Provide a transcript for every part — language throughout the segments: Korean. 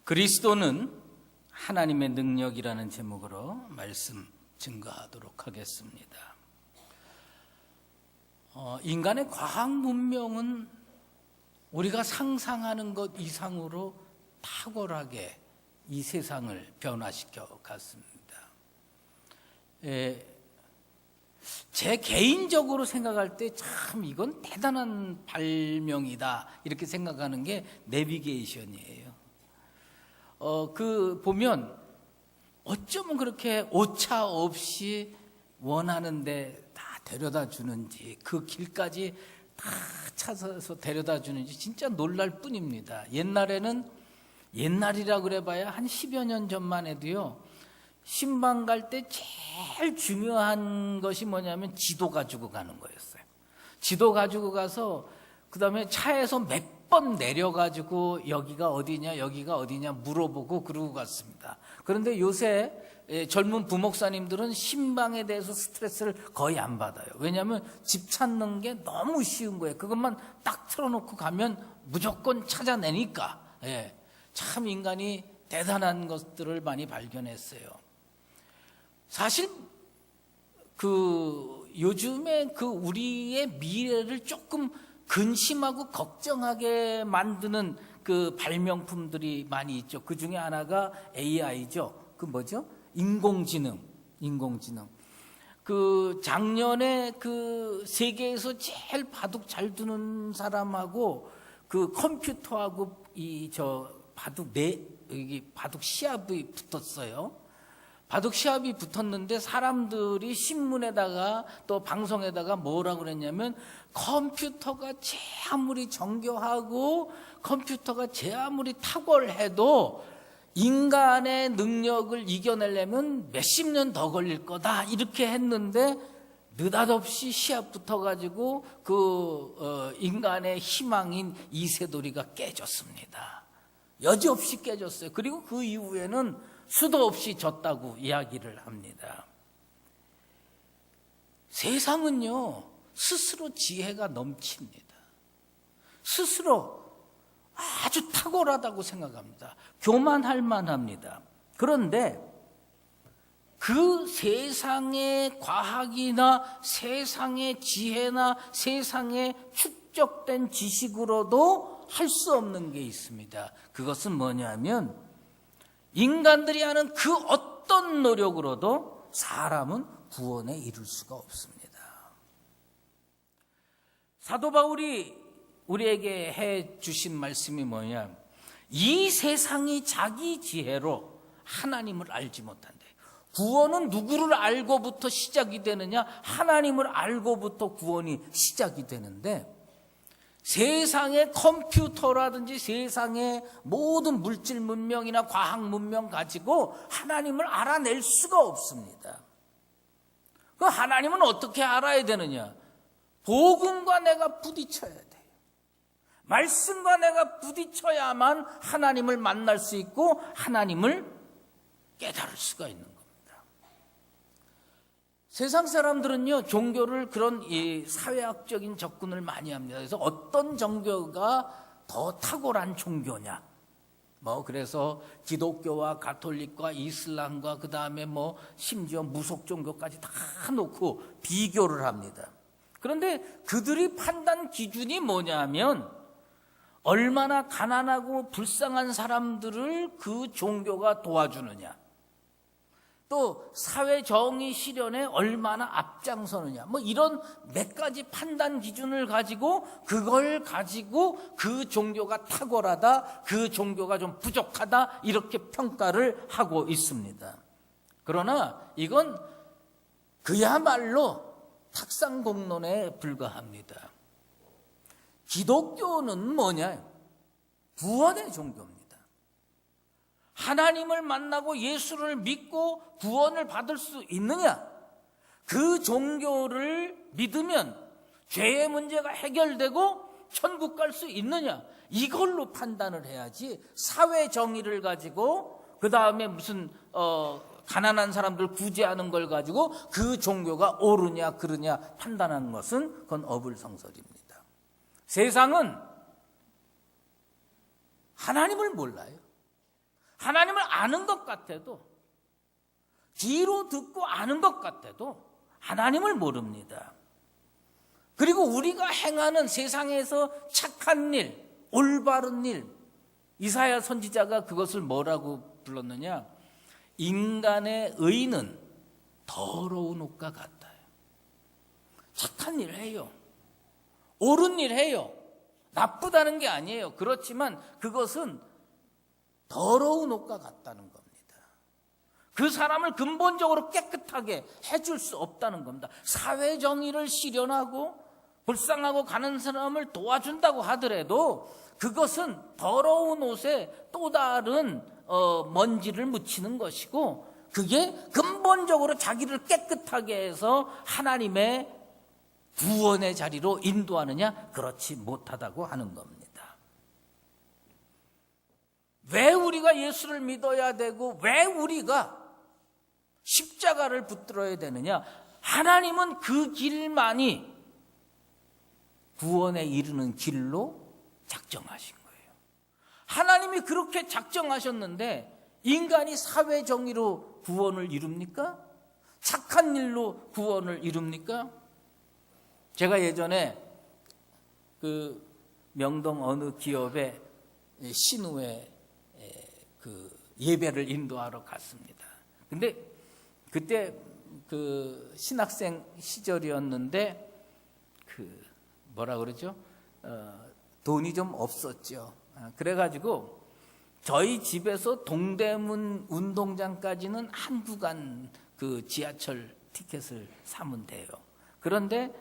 그리스도는 하나님의 능력이라는 제목으로 말씀 증거하도록 하겠습니다. 인간의 과학 문명은 우리가 상상하는 것 이상으로 탁월하게 이 세상을 변화시켜 갔습니다. 제 개인적으로 생각할 때 참 이건 대단한 발명이다 이렇게 생각하는 게 내비게이션이에요. 보면 어쩌면 그렇게 오차 없이 원하는 데 다 데려다 주는지, 그 길까지 다 찾아서 데려다 주는지 진짜 놀랄 뿐입니다. 옛날이라 그래봐야 한 10여 년 전만 해도요, 신방 갈 때 제일 중요한 것이 뭐냐면 지도 가지고 가는 거였어요. 지도 가지고 가서 그 다음에 차에서 몇 번 내려가지고 여기가 어디냐 물어보고 그러고 갔습니다. 그런데 요새 젊은 부목사님들은 신방에 대해서 스트레스를 거의 안 받아요. 왜냐하면 집 찾는 게 너무 쉬운 거예요. 그것만 딱 틀어놓고 가면 무조건 찾아내니까. 참 인간이 대단한 것들을 많이 발견했어요. 사실 요즘에 우리의 미래를 조금 근심하고 걱정하게 만드는 발명품들이 많이 있죠. 그 중에 하나가 AI죠. 인공지능. 작년에 세계에서 제일 바둑 잘 두는 사람하고 컴퓨터하고 바둑 시합이 붙었어요. 바둑 시합이 붙었는데 사람들이 신문에다가 또 방송에다가 뭐라고 그랬냐면, 컴퓨터가 제 아무리 정교하고 컴퓨터가 제 아무리 탁월해도 인간의 능력을 이겨내려면 몇십 년 더 걸릴 거다 이렇게 했는데, 느닷없이 시합 붙어가지고 인간의 희망인 이세돌이가 깨졌습니다. 여지없이 깨졌어요. 그리고 그 이후에는 수도 없이 졌다고 이야기를 합니다. 세상은요, 스스로 지혜가 넘칩니다. 스스로 아주 탁월하다고 생각합니다. 교만할 만합니다. 그런데 그 세상의 과학이나 세상의 지혜나 세상의 축적된 지식으로도 할 수 없는 게 있습니다. 그것은 뭐냐면, 인간들이 하는 그 어떤 노력으로도 사람은 구원에 이룰 수가 없습니다. 사도 바울이 우리에게 해 주신 말씀이 뭐냐? 이 세상이 자기 지혜로 하나님을 알지 못한대. 구원은 누구를 알고부터 시작이 되느냐? 하나님을 알고부터 구원이 시작이 되는데, 세상의 컴퓨터라든지 세상의 모든 물질 문명이나 과학 문명 가지고 하나님을 알아낼 수가 없습니다. 그 하나님은 어떻게 알아야 되느냐? 복음과 내가 부딪혀야 돼요. 말씀과 내가 부딪혀야만 하나님을 만날 수 있고 하나님을 깨달을 수가 있는 겁니다. 세상 사람들은요, 종교를 그런 사회학적인 접근을 많이 합니다. 그래서 어떤 종교가 더 탁월한 종교냐? 그래서 기독교와 가톨릭과 이슬람과 그 다음에 심지어 무속 종교까지 다 놓고 비교를 합니다. 그런데 그들이 판단 기준이 뭐냐면, 얼마나 가난하고 불쌍한 사람들을 그 종교가 도와주느냐, 또 사회 정의 실현에 얼마나 앞장서느냐, 이런 몇 가지 판단 기준을 가지고, 그걸 가지고 그 종교가 탁월하다, 그 종교가 좀 부족하다 이렇게 평가를 하고 있습니다. 그러나 이건 그야말로 탁상공론에 불과합니다. 기독교는 뭐냐? 구원의 종교입니다. 하나님을 만나고 예수를 믿고 구원을 받을 수 있느냐? 그 종교를 믿으면 죄의 문제가 해결되고 천국 갈 수 있느냐? 이걸로 판단을 해야지, 사회 정의를 가지고 그 다음에 무슨 가난한 사람들 구제하는 걸 가지고 그 종교가 옳으냐 그르냐 판단하는 것은 그건 어불성설입니다. 세상은 하나님을 몰라요. 하나님을 아는 것 같아도, 귀로 듣고 아는 것 같아도 하나님을 모릅니다. 그리고 우리가 행하는 세상에서 착한 일, 올바른 일, 이사야 선지자가 그것을 뭐라고 불렀느냐? 인간의 의는 더러운 옷과 같아요. 착한 일 해요. 옳은 일 해요. 나쁘다는 게 아니에요. 그렇지만 그것은 더러운 옷과 같다는 겁니다. 그 사람을 근본적으로 깨끗하게 해줄 수 없다는 겁니다. 사회 정의를 실현하고 불쌍하고 가는 사람을 도와준다고 하더라도 그것은 더러운 옷에 또 다른 먼지를 묻히는 것이고, 그게 근본적으로 자기를 깨끗하게 해서 하나님의 구원의 자리로 인도하느냐? 그렇지 못하다고 하는 겁니다. 왜 우리가 예수를 믿어야 되고 왜 우리가 십자가를 붙들어야 되느냐? 하나님은 그 길만이 구원에 이르는 길로 작정하신 거예요. 하나님이 그렇게 작정하셨는데 인간이 사회 정의로 구원을 이룹니까? 착한 일로 구원을 이룹니까? 제가 예전에 그 명동 어느 기업의 신우회 그 예배를 인도하러 갔습니다. 근데 그때 그 신학생 시절이었는데 그 뭐라 그러죠? 돈이 좀 없었죠. 그래가지고 저희 집에서 동대문 운동장까지는 한 구간 그 지하철 티켓을 사면 돼요. 그런데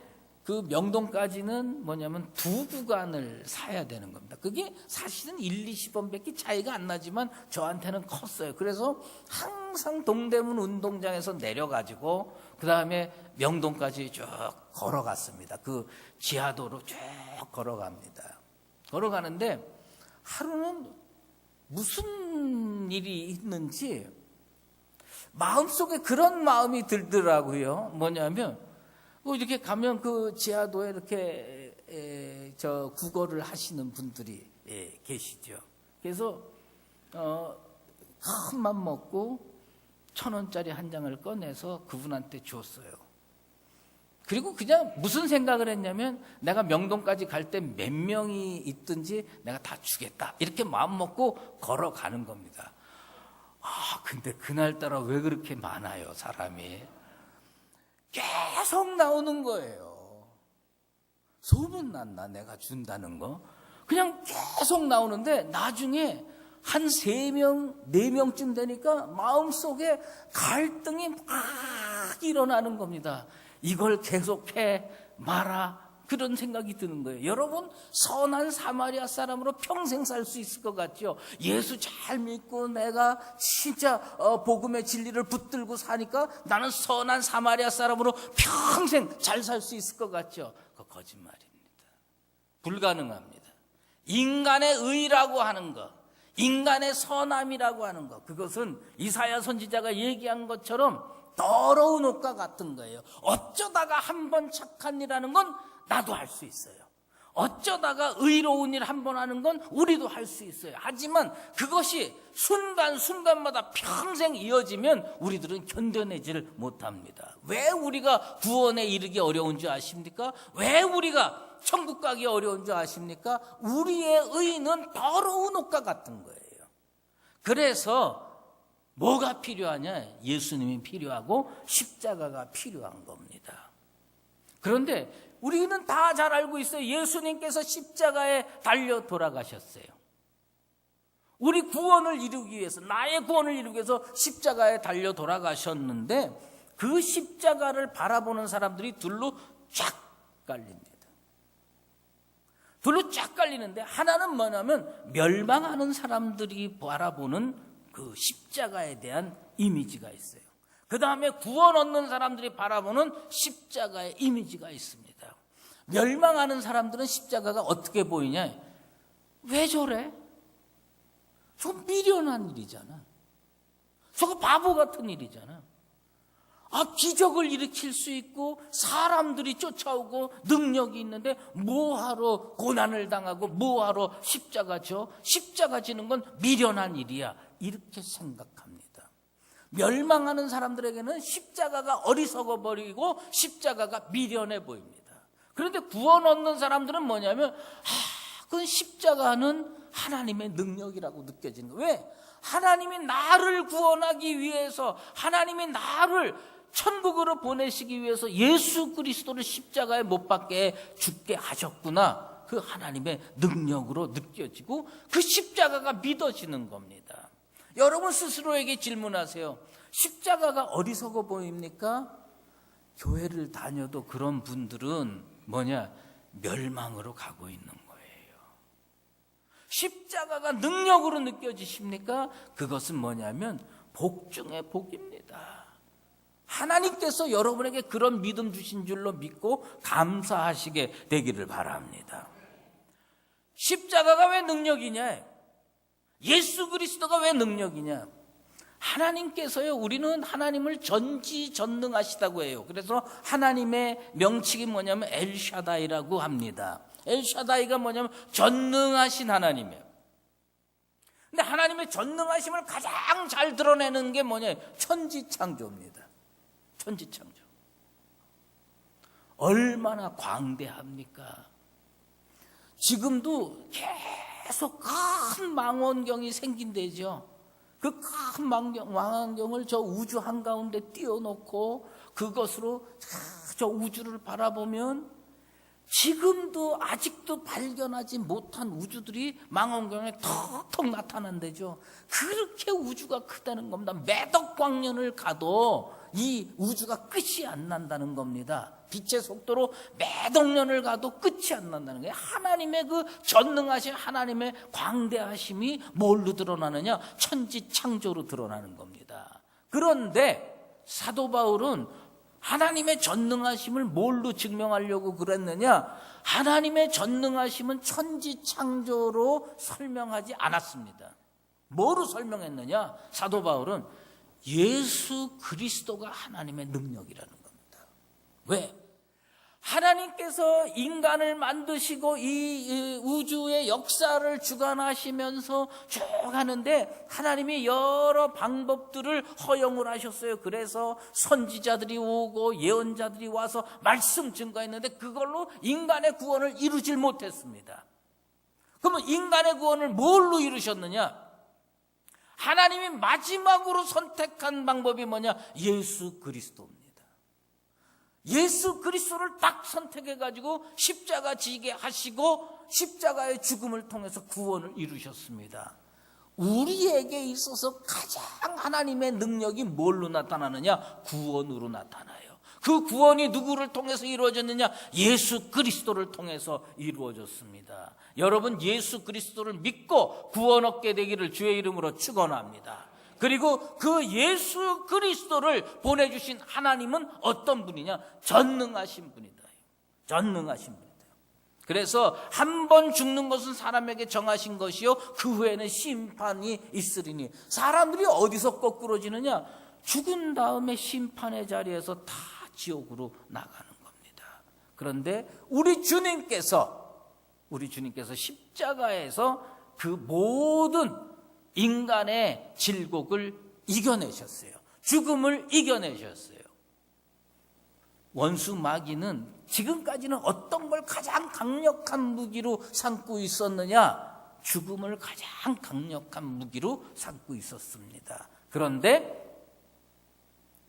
그 명동까지는 뭐냐면 두 구간을 사야 되는 겁니다. 그게 사실은 1, 20원밖에 차이가 안 나지만 저한테는 컸어요. 그래서 항상 동대문 운동장에서 내려가지고 그 다음에 명동까지 쭉 걸어갔습니다. 그 지하도로 쭉 걸어갑니다. 걸어가는데 하루는 무슨 일이 있는지 마음속에 그런 마음이 들더라고요. 뭐냐면 이렇게 가면 그 지하도에 이렇게 저 국어를 하시는 분들이 계시죠. 그래서 큰 맘 먹고 1,000원짜리 한 장을 꺼내서 그분한테 줬어요. 그리고 그냥 무슨 생각을 했냐면 내가 명동까지 갈 때 몇 명이 있든지 내가 다 주겠다, 이렇게 마음 먹고 걸어가는 겁니다. 근데 그날따라 왜 그렇게 많아요, 사람이. 계속 나오는 거예요. 소문났나 내가 준다는 거. 그냥 계속 나오는데 나중에 한 3명, 4명쯤 되니까 마음속에 갈등이 막 일어나는 겁니다. 이걸 계속해 마라, 그런 생각이 드는 거예요. 여러분, 선한 사마리아 사람으로 평생 살 수 있을 것 같죠? 예수 잘 믿고 내가 진짜 복음의 진리를 붙들고 사니까 나는 선한 사마리아 사람으로 평생 잘 살 수 있을 것 같죠? 그거 거짓말입니다. 불가능합니다. 인간의 의라고 하는 것, 인간의 선함이라고 하는 것, 그것은 이사야 선지자가 얘기한 것처럼 더러운 옷과 같은 거예요. 어쩌다가 한 번 착한 일 하는 건 나도 할 수 있어요. 어쩌다가 의로운 일 한 번 하는 건 우리도 할 수 있어요. 하지만 그것이 순간순간마다 평생 이어지면 우리들은 견뎌내지를 못합니다. 왜 우리가 구원에 이르기 어려운 줄 아십니까? 왜 우리가 천국 가기 어려운 줄 아십니까? 우리의 의는 더러운 옷과 같은 거예요. 그래서 뭐가 필요하냐? 예수님이 필요하고 십자가가 필요한 겁니다. 그런데 우리는 다 잘 알고 있어요. 예수님께서 십자가에 달려 돌아가셨어요. 우리 구원을 이루기 위해서, 나의 구원을 이루기 위해서 십자가에 달려 돌아가셨는데 그 십자가를 바라보는 사람들이 둘로 쫙 갈립니다. 둘로 쫙 갈리는데 하나는 뭐냐면 멸망하는 사람들이 바라보는 그 십자가에 대한 이미지가 있어요. 그 다음에 구원 얻는 사람들이 바라보는 십자가의 이미지가 있습니다. 멸망하는 사람들은 십자가가 어떻게 보이냐? 왜 저래? 저거 미련한 일이잖아. 저거 바보 같은 일이잖아. 기적을 일으킬 수 있고 사람들이 쫓아오고 능력이 있는데 뭐하러 고난을 당하고 뭐하러 십자가 져? 십자가 지는 건 미련한 일이야. 이렇게 생각합니다. 멸망하는 사람들에게는 십자가가 어리석어 버리고 십자가가 미련해 보입니다. 그런데 구원 얻는 사람들은 뭐냐면 그건 십자가는 하나님의 능력이라고 느껴지는 거예요. 왜? 하나님이 나를 구원하기 위해서, 하나님이 나를 천국으로 보내시기 위해서 예수 그리스도를 십자가에 못 박게 죽게 하셨구나. 그 하나님의 능력으로 느껴지고 그 십자가가 믿어지는 겁니다. 여러분 스스로에게 질문하세요. 십자가가 어리석어 보입니까? 교회를 다녀도 그런 분들은 멸망으로 가고 있는 거예요. 십자가가 능력으로 느껴지십니까? 그것은 복 중에 복입니다. 하나님께서 여러분에게 그런 믿음 주신 줄로 믿고 감사하시게 되기를 바랍니다. 십자가가 왜 능력이냐? 예수 그리스도가 왜 능력이냐? 하나님께서요, 우리는 하나님을 전지전능하시다고 해요. 그래서 하나님의 명칭이 엘샤다이라고 합니다. 엘샤다이가 전능하신 하나님이에요. 근데 하나님의 전능하심을 가장 잘 드러내는 게 천지창조입니다. 천지창조. 얼마나 광대합니까? 지금도 계속 큰 망원경이 생긴대죠. 그 큰 망원경을 저 우주 한가운데 띄워놓고 그것으로 저 우주를 바라보면 지금도 아직도 발견하지 못한 우주들이 망원경에 턱턱 나타난대죠. 그렇게 우주가 크다는 겁니다. 몇억 광년을 가도 이 우주가 끝이 안 난다는 겁니다. 빛의 속도로 몇억 년을 가도 끝이 안 난다는 거예요. 하나님의 그 전능하신 하나님의 광대하심이 뭘로 드러나느냐? 천지창조로 드러나는 겁니다. 그런데 사도 바울은 하나님의 전능하심을 뭘로 증명하려고 그랬느냐? 하나님의 전능하심은 천지창조로 설명하지 않았습니다. 뭐로 설명했느냐? 사도 바울은 예수 그리스도가 하나님의 능력이라는 겁니다. 왜? 하나님께서 인간을 만드시고 이 우주의 역사를 주관하시면서 쭉 하는데 하나님이 여러 방법들을 허용을 하셨어요. 그래서 선지자들이 오고 예언자들이 와서 말씀 증거했는데 그걸로 인간의 구원을 이루질 못했습니다. 그러면 인간의 구원을 뭘로 이루셨느냐? 하나님이 마지막으로 선택한 방법이 예수 그리스도입니다. 예수 그리스도를 딱 선택해가지고 십자가 지게 하시고 십자가의 죽음을 통해서 구원을 이루셨습니다. 우리에게 있어서 가장 하나님의 능력이 뭘로 나타나느냐? 구원으로 나타나요. 그 구원이 누구를 통해서 이루어졌느냐? 예수 그리스도를 통해서 이루어졌습니다. 여러분 예수 그리스도를 믿고 구원 얻게 되기를 주의 이름으로 축원합니다. 그리고 그 예수 그리스도를 보내주신 하나님은 어떤 분이냐? 전능하신 분이다. 전능하신 분이다. 그래서 한 번 죽는 것은 사람에게 정하신 것이요 그 후에는 심판이 있으리니. 사람들이 어디서 거꾸로지느냐? 죽은 다음에 심판의 자리에서 다 지옥으로 나가는 겁니다. 그런데 우리 주님께서 십자가에서 그 모든 인간의 질곡을 이겨내셨어요. 죽음을 이겨내셨어요. 원수 마귀는 지금까지는 어떤 걸 가장 강력한 무기로 삼고 있었느냐? 죽음을 가장 강력한 무기로 삼고 있었습니다. 그런데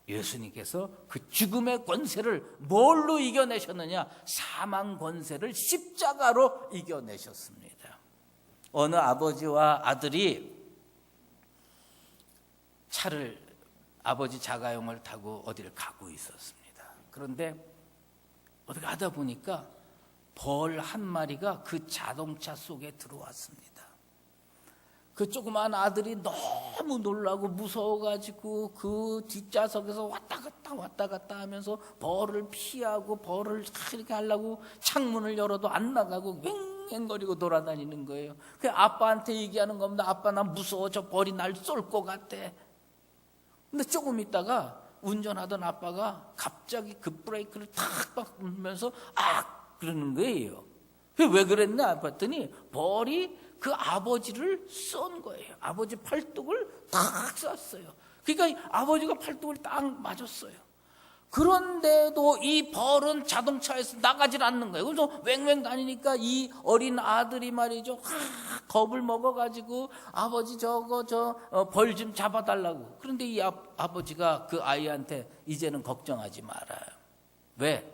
예수님께서 그 죽음의 권세를 뭘로 이겨내셨느냐? 사망 권세를 십자가로 이겨내셨습니다. 어느 아버지와 아들이 차를 아버지 자가용을 타고 어디를 가고 있었습니다. 그런데 어떻게 하다 보니까 벌 한 마리가 그 자동차 속에 들어왔습니다. 그 조그만 아들이 너무 놀라고 무서워가지고 그 뒷좌석에서 왔다 갔다 하면서 벌을 피하고 벌을 이렇게 하려고 창문을 열어도 안 나가고 왱왱거리고 돌아다니는 거예요. 그 아빠한테 얘기하는 겁니다. 아빠 나 무서워. 저 벌이 날 쏠 것 같아. 근데 조금 있다가 운전하던 아빠가 갑자기 급브레이크를 탁 밟으면서 그러는 거예요. 왜 그랬나 봤더니 벌이 그 아버지를 쏜 거예요. 아버지 팔뚝을 탁 쐈어요. 그러니까 아버지가 팔뚝을 딱 맞았어요. 그런데도 이 벌은 자동차에서 나가질 않는 거예요. 그래서 왱왱 다니니까 이 어린 아들이 말이죠, 겁을 먹어가지고 아버지 벌 좀 잡아달라고. 그런데 이 아버지가 그 아이한테 이제는 걱정하지 말아요. 왜?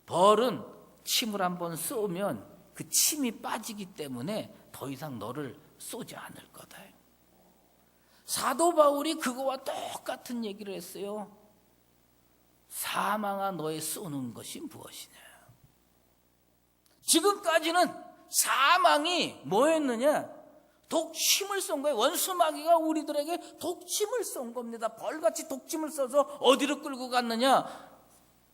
벌은 침을 한번 쏘면 그 침이 빠지기 때문에 더 이상 너를 쏘지 않을 거다. 사도 바울이 그거와 똑같은 얘기를 했어요. 사망아 너의 쏘는 것이 무엇이냐. 지금까지는 사망이 뭐였느냐? 독침을 쏜 거예요. 원수마귀가 우리들에게 독침을 쏜 겁니다. 벌같이 독침을 써서 어디로 끌고 갔느냐?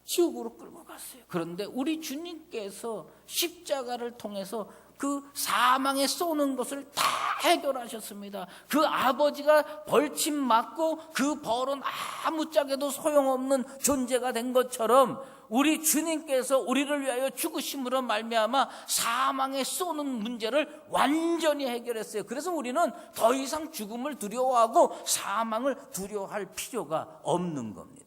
지옥으로 끌고 갔어요. 그런데 우리 주님께서 십자가를 통해서 그 사망에 쏘는 것을 다 해결하셨습니다. 그 아버지가 벌침 맞고 그 벌은 아무짝에도 소용없는 존재가 된 것처럼 우리 주님께서 우리를 위하여 죽으심으로 말미암아 사망에 쏘는 문제를 완전히 해결했어요. 그래서 우리는 더 이상 죽음을 두려워하고 사망을 두려워할 필요가 없는 겁니다.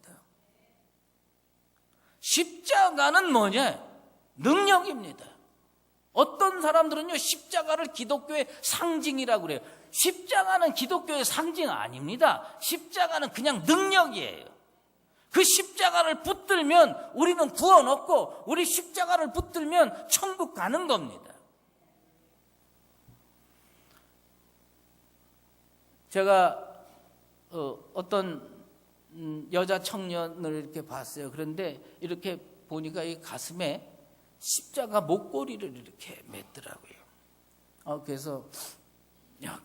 십자가는 뭐냐? 능력입니다. 어떤 사람들은요, 십자가를 기독교의 상징이라고 그래요. 십자가는 기독교의 상징 아닙니다. 십자가는 그냥 능력이에요. 그 십자가를 붙들면 우리는 구원 얻고, 우리 십자가를 붙들면 천국 가는 겁니다. 제가 어떤 여자 청년을 이렇게 봤어요. 그런데 이렇게 보니까 이 가슴에 십자가 목걸이를 이렇게 맸더라고요. 그래서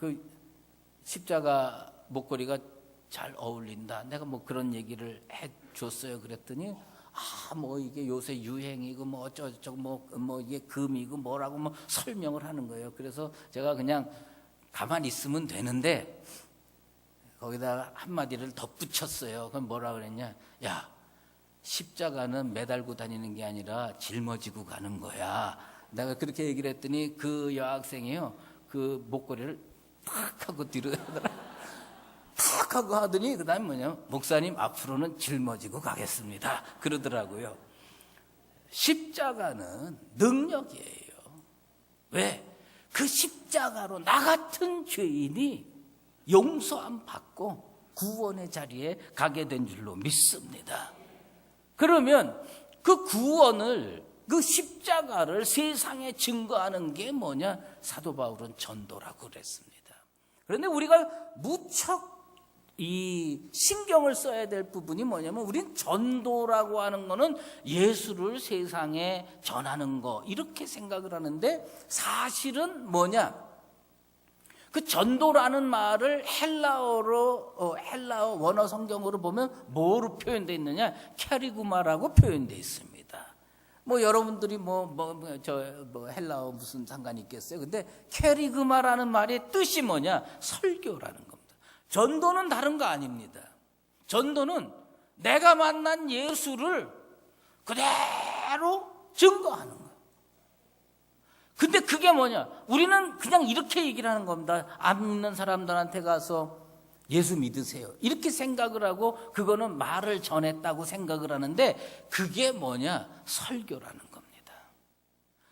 그 십자가 목걸이가 잘 어울린다. 내가 뭐 그런 얘기를 해줬어요. 그랬더니 뭐 이게 요새 유행이고 뭐 어쩌고저쩌고 뭐 이게 금이고 뭐라고 뭐 설명을 하는 거예요. 그래서 제가 그냥 가만히 있으면 되는데 거기다가 한마디를 덧붙였어요. 그럼 뭐라 그랬냐? 야, 십자가는 매달고 다니는 게 아니라 짊어지고 가는 거야. 내가 그렇게 얘기를 했더니 그 여학생이요, 그 목걸이를 탁 하고 뒤로 하더라. 탁 하고 하더니 그 다음에 뭐냐? 목사님 앞으로는 짊어지고 가겠습니다. 그러더라고요. 십자가는 능력이에요. 왜? 그 십자가로 나 같은 죄인이 용서함 받고 구원의 자리에 가게 된 줄로 믿습니다. 그러면 그 구원을, 그 십자가를 세상에 증거하는 게 뭐냐? 사도 바울은 전도라고 그랬습니다. 그런데 우리가 무척 이 신경을 써야 될 부분이 뭐냐면, 우린 전도라고 하는 거는 예수를 세상에 전하는 거, 이렇게 생각을 하는데, 사실은 뭐냐? 그 전도라는 말을 헬라어 원어 성경으로 보면 뭐로 표현되어 있느냐? 캐리구마라고 표현되어 있습니다. 뭐 여러분들이 헬라어 무슨 상관이 있겠어요? 근데 캐리구마라는 말의 뜻이 뭐냐? 설교라는 겁니다. 전도는 다른 거 아닙니다. 전도는 내가 만난 예수를 그대로 증거하는 거예요. 근데 그게 뭐냐? 우리는 그냥 이렇게 얘기를 하는 겁니다. 안 믿는 사람들한테 가서 예수 믿으세요, 이렇게 생각을 하고 그거는 말을 전했다고 생각을 하는데, 그게 뭐냐? 설교라는 겁니다.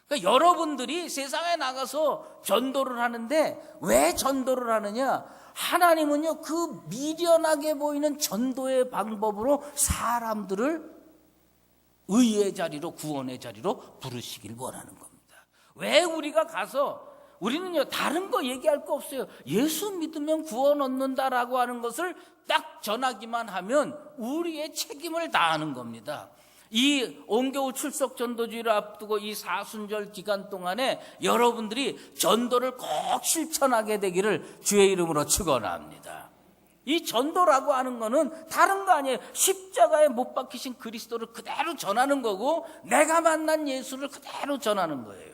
그러니까 여러분들이 세상에 나가서 전도를 하는데 왜 전도를 하느냐? 하나님은요, 그 미련하게 보이는 전도의 방법으로 사람들을 의의 자리로, 구원의 자리로 부르시길 원하는 겁니다. 왜 우리가 가서, 우리는요 다른 거 얘기할 거 없어요. 예수 믿으면 구원 얻는다라고 하는 것을 딱 전하기만 하면 우리의 책임을 다하는 겁니다. 이 온교우 출석 전도주의를 앞두고 이 사순절 기간 동안에 여러분들이 전도를 꼭 실천하게 되기를 주의 이름으로 축원합니다. 이 전도라고 하는 거는 다른 거 아니에요. 십자가에 못 박히신 그리스도를 그대로 전하는 거고, 내가 만난 예수를 그대로 전하는 거예요.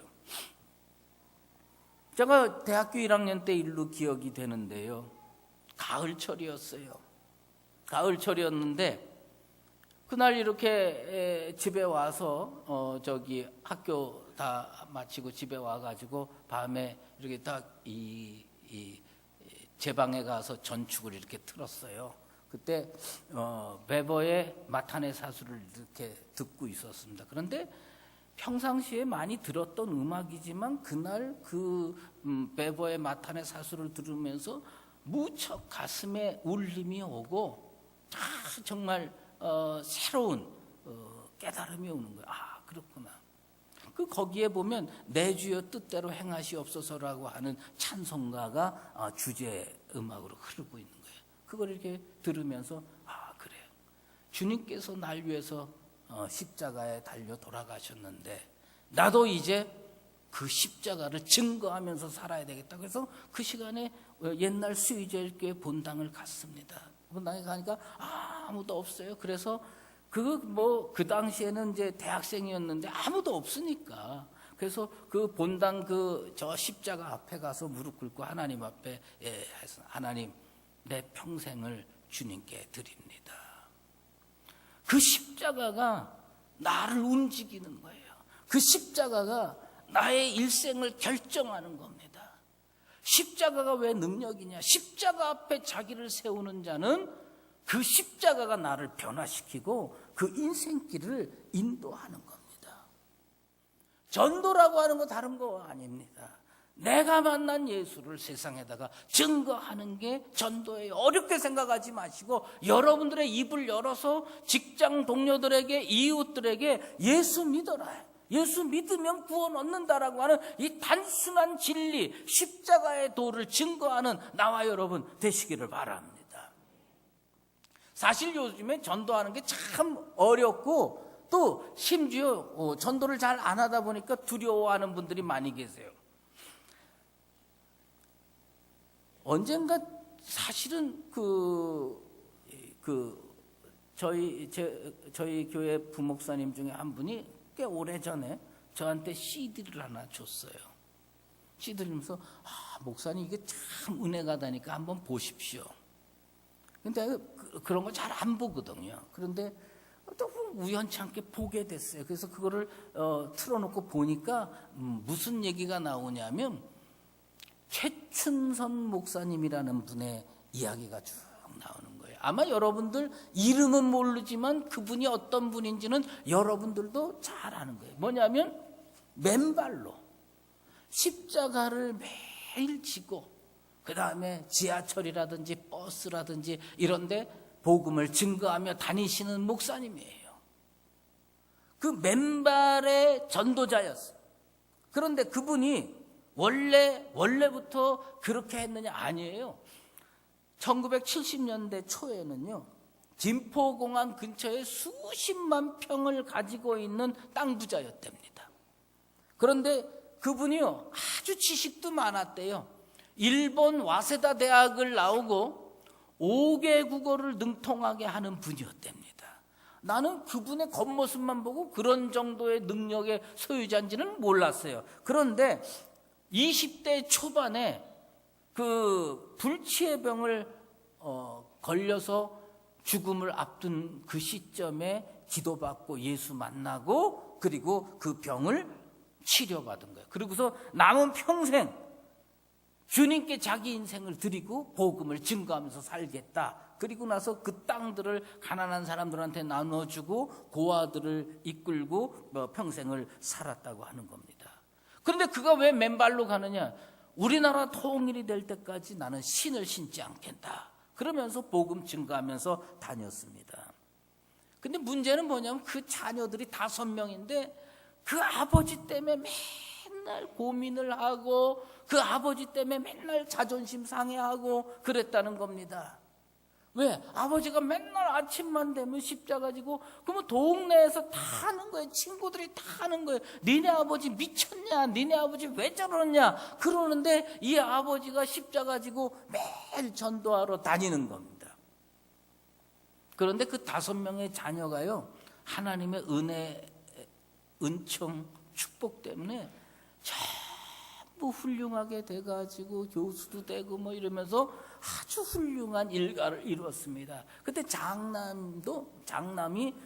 제가 대학교 1학년 때 일로 기억이 되는데요, 가을철이었어요. 가을철이었는데 그날 이렇게 집에 와서 학교 다 마치고 집에 와가지고 밤에 이렇게 딱 제 방에 가서 전축을 이렇게 틀었어요. 그때 베버의 마타네 사수를 이렇게 듣고 있었습니다. 그런데 평상시에 많이 들었던 음악이지만 그날 그 베버의 마타네 사수를 들으면서 무척 가슴에 울림이 오고 정말 새로운 깨달음이 오는 거예요. 아, 그렇구나. 거기에 보면 내 주여 뜻대로 행하시옵소서라고 하는 찬송가가 주제 음악으로 흐르고 있는 거예요. 그걸 이렇게 들으면서 아, 그래. 주님께서 날 위해서 십자가에 달려 돌아가셨는데 나도 이제 그 십자가를 증거하면서 살아야 되겠다. 그래서 그 시간에 옛날 수의제일교회 본당을 갔습니다. 본당에 가니까 아무도 없어요. 그래서 그 당시에는 이제 대학생이었는데 아무도 없으니까. 그래서 그 본당 저 십자가 앞에 가서 무릎 꿇고 하나님 앞에 해서 하나님, 내 평생을 주님께 드립니다. 그 십자가가 나를 움직이는 거예요. 그 십자가가 나의 일생을 결정하는 겁니다. 십자가가 왜 능력이냐? 십자가 앞에 자기를 세우는 자는 그 십자가가 나를 변화시키고 그 인생길을 인도하는 겁니다. 전도라고 하는 거 다른 거 아닙니다. 내가 만난 예수를 세상에다가 증거하는 게 전도예요. 어렵게 생각하지 마시고 여러분들의 입을 열어서 직장 동료들에게, 이웃들에게 예수 믿어라, 예수 믿으면 구원 얻는다라고 하는 이 단순한 진리, 십자가의 도를 증거하는 나와 여러분 되시기를 바랍니다. 사실 요즘에 전도하는 게 참 어렵고 또 심지어 전도를 잘 안 하다 보니까 두려워하는 분들이 많이 계세요. 언젠가 사실은 저희 교회 부목사님 중에 한 분이 꽤 오래전에 저한테 CD를 하나 줬어요. CD를 주면서 목사님 이게 참 은혜가 되니까 한번 보십시오. 근데 그런 거 잘 안 보거든요. 그런데 또 우연치 않게 보게 됐어요. 그래서 그거를 틀어놓고 보니까 무슨 얘기가 나오냐면 최춘선 목사님이라는 분의 이야기가 쭉 나오는 거예요. 아마 여러분들 이름은 모르지만 그분이 어떤 분인지는 여러분들도 잘 아는 거예요. 뭐냐면 맨발로 십자가를 매일 지고 그 다음에 지하철이라든지 버스라든지 이런데 복음을 증거하며 다니시는 목사님이에요. 그 맨발의 전도자였어요. 그런데 그분이 원래부터 그렇게 했느냐? 아니에요. 1970년대 초에는요, 김포공항 근처에 수십만 평을 가지고 있는 땅 부자였답니다. 그런데 그분이요, 아주 지식도 많았대요. 일본 와세다 대학을 나오고 5개 국어를 능통하게 하는 분이었답니다. 나는 그분의 겉모습만 보고 그런 정도의 능력의 소유자인지는 몰랐어요. 그런데 20대 초반에 그 불치의 병을 걸려서 죽음을 앞둔 그 시점에 기도받고 예수 만나고 그리고 그 병을 치료받은 거예요. 그리고서 남은 평생 주님께 자기 인생을 드리고 복음을 증거하면서 살겠다. 그리고 나서 그 땅들을 가난한 사람들한테 나눠주고 고아들을 이끌고 평생을 살았다고 하는 겁니다. 그런데 그가 왜 맨발로 가느냐? 우리나라 통일이 될 때까지 나는 신을 신지 않겠다. 그러면서 복음 증거하면서 다녔습니다. 근데 문제는 뭐냐면 그 자녀들이 5명인데 그 아버지 때문에 맨날 고민을 하고 그 아버지 때문에 맨날 자존심 상해하고 그랬다는 겁니다. 왜? 아버지가 맨날 아침만 되면 십자가 지고 그러면 동네에서 다 하는 거예요. 친구들이 다 하는 거예요. 니네 아버지 미쳤냐? 니네 아버지 왜 저러냐? 그러는데 이 아버지가 십자가 지고 매일 전도하러 다니는 겁니다. 그런데 그 5명의 자녀가요, 하나님의 은혜, 은총, 축복 때문에 뭐 훌륭하게 돼가지고 교수도 되고 뭐 이러면서 아주 훌륭한 일가를 이루었습니다. 그때 장남이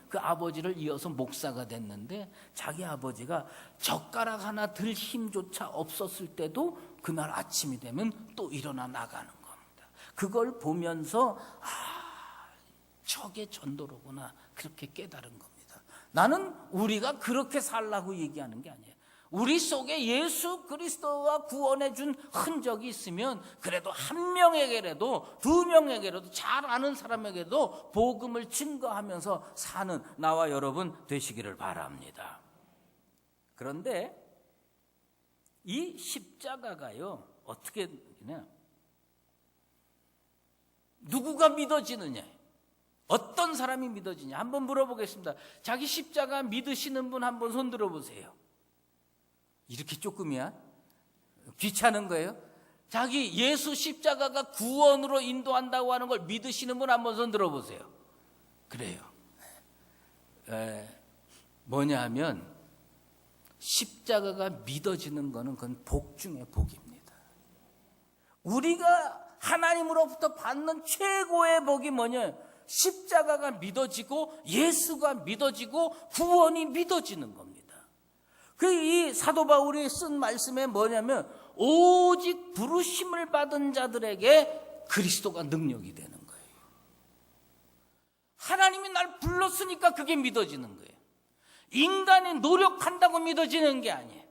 그 아버지를 이어서 목사가 됐는데, 자기 아버지가 젓가락 하나 들 힘조차 없었을 때도 그날 아침이 되면 또 일어나 나가는 겁니다. 그걸 보면서 저게 전도로구나, 그렇게 깨달은 겁니다. 나는 우리가 그렇게 살라고 얘기하는 게 아니에요. 우리 속에 예수 그리스도와 구원해 준 흔적이 있으면 그래도 한 명에게라도, 두 명에게라도, 잘 아는 사람에게도 복음을 증거하면서 사는 나와 여러분 되시기를 바랍니다. 그런데 이 십자가가요, 어떻게 되냐? 누구가 믿어지느냐? 어떤 사람이 믿어지냐? 한번 물어보겠습니다. 자기 십자가 믿으시는 분 한번 손 들어보세요. 이렇게 조금이야? 귀찮은 거예요? 자기 예수 십자가가 구원으로 인도한다고 하는 걸 믿으시는 분 한번 손 들어보세요. 그래요. 뭐냐 하면 십자가가 믿어지는 거는 그건 복 중에 복입니다. 우리가 하나님으로부터 받는 최고의 복이 뭐냐? 십자가가 믿어지고 예수가 믿어지고 구원이 믿어지는 겁니다. 이 사도 바울이 쓴 말씀에 뭐냐면 오직 부르심을 받은 자들에게 그리스도가 능력이 되는 거예요. 하나님이 날 불렀으니까 그게 믿어지는 거예요. 인간이 노력한다고 믿어지는 게 아니에요.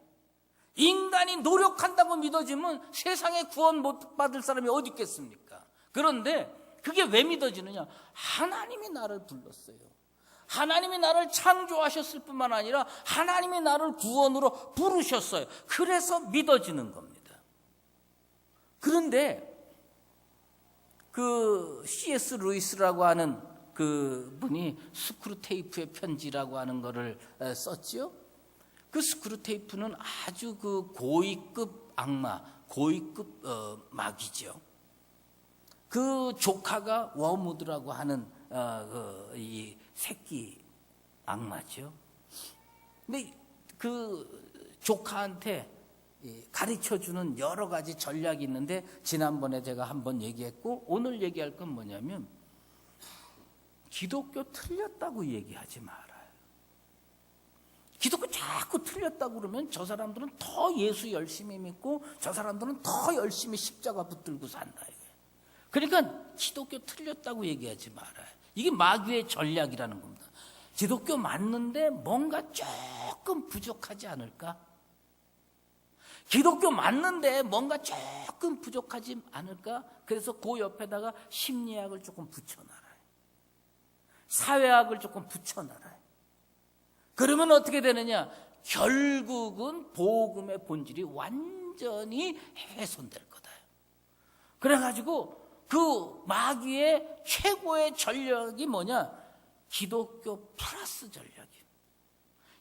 인간이 노력한다고 믿어지면 세상에 구원 못 받을 사람이 어디 있겠습니까? 그런데 그게 왜 믿어지느냐? 하나님이 나를 불렀어요. 하나님이 나를 창조하셨을 뿐만 아니라 하나님이 나를 구원으로 부르셨어요. 그래서 믿어지는 겁니다. 그런데 그 C.S. 루이스라고 하는 그 분이 스크루테이프의 편지라고 하는 거를 썼지요. 그 스크루테이프는 아주 그 고위급 악마, 고위급 마귀죠. 그 조카가 워무드라고 하는 이 새끼 악마죠. 근데 그 조카한테 가르쳐주는 여러 가지 전략이 있는데, 지난번에 제가 한번 얘기했고 오늘 얘기할 건 뭐냐면 기독교 틀렸다고 얘기하지 말아요. 기독교 자꾸 틀렸다고 그러면 저 사람들은 더 예수 열심히 믿고 저 사람들은 더 열심히 십자가 붙들고 산다. 그러니까 기독교 틀렸다고 얘기하지 말아요. 이게 마귀의 전략이라는 겁니다. 기독교 맞는데 뭔가 조금 부족하지 않을까? 기독교 맞는데 뭔가 조금 부족하지 않을까? 그래서 그 옆에다가 심리학을 조금 붙여놔요. 사회학을 조금 붙여놔요. 그러면 어떻게 되느냐? 결국은 복음의 본질이 완전히 훼손될 거다. 그래가지고 그 마귀의 최고의 전략이 뭐냐? 기독교 플러스 전략이에요.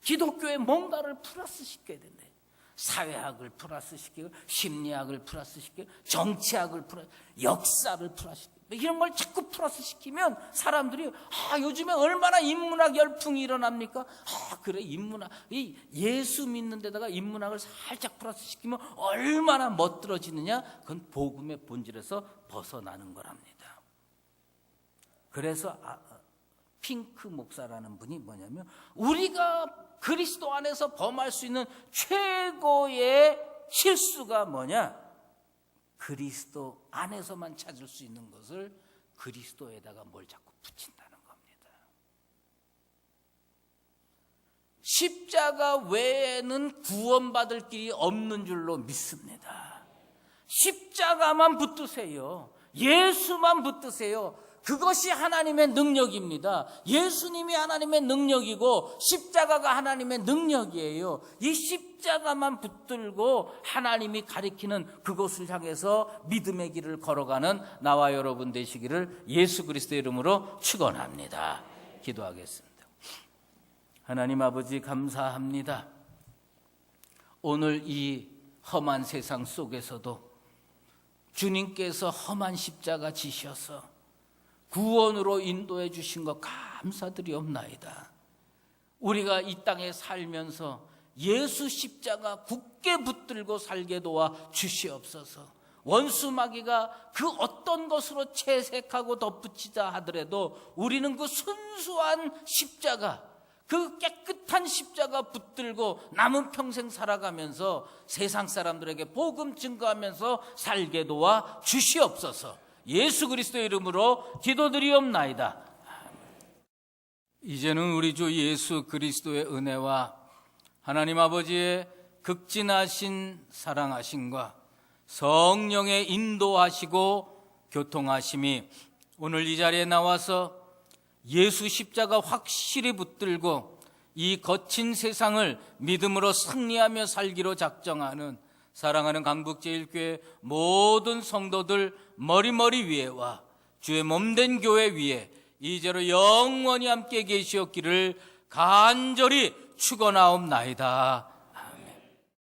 기독교에 뭔가를 플러스 시켜야 된대. 사회학을 플러스 시키고 심리학을 플러스 시키고 정치학을 플러스, 역사를 플러스 시키고 이런 걸 자꾸 플러스 시키면 사람들이 요즘에 얼마나 인문학 열풍이 일어납니까? 그래, 인문학, 이 예수 믿는 데다가 인문학을 살짝 플러스 시키면 얼마나 멋들어지느냐? 그건 복음의 본질에서 벗어나는 거랍니다. 그래서 핑크 목사라는 분이 뭐냐면 우리가 그리스도 안에서 범할 수 있는 최고의 실수가 뭐냐? 그리스도 안에서만 찾을 수 있는 것을 그리스도에다가 뭘 자꾸 붙인다는 겁니다. 십자가 외에는 구원받을 길이 없는 줄로 믿습니다. 십자가만 붙드세요. 예수만 붙드세요. 그것이 하나님의 능력입니다. 예수님이 하나님의 능력이고 십자가가 하나님의 능력이에요. 이 십자가만 붙들고 하나님이 가리키는 그곳을 향해서 믿음의 길을 걸어가는 나와 여러분 되시기를 예수 그리스도의 이름으로 축원합니다. 기도하겠습니다. 하나님 아버지 감사합니다. 오늘 이 험한 세상 속에서도 주님께서 험한 십자가 지셔서 구원으로 인도해 주신 것 감사드리옵나이다. 우리가 이 땅에 살면서 예수 십자가 굳게 붙들고 살게 도와 주시옵소서. 원수 마귀가 그 어떤 것으로 채색하고 덧붙이자 하더라도 우리는 그 순수한 십자가, 그 깨끗한 십자가 붙들고 남은 평생 살아가면서 세상 사람들에게 복음 증거하면서 살게 도와 주시옵소서. 예수 그리스도의 이름으로 기도드리옵나이다. 이제는 우리 주 예수 그리스도의 은혜와 하나님 아버지의 극진하신 사랑하심과 성령의 인도하시고 교통하심이 오늘 이 자리에 나와서 예수 십자가 확실히 붙들고 이 거친 세상을 믿음으로 승리하며 살기로 작정하는 사랑하는 강북제일교회 모든 성도들 머리머리 위에와 주의 몸된 교회 위에 이제로 영원히 함께 계시옵기를 간절히 축원하옵나이다.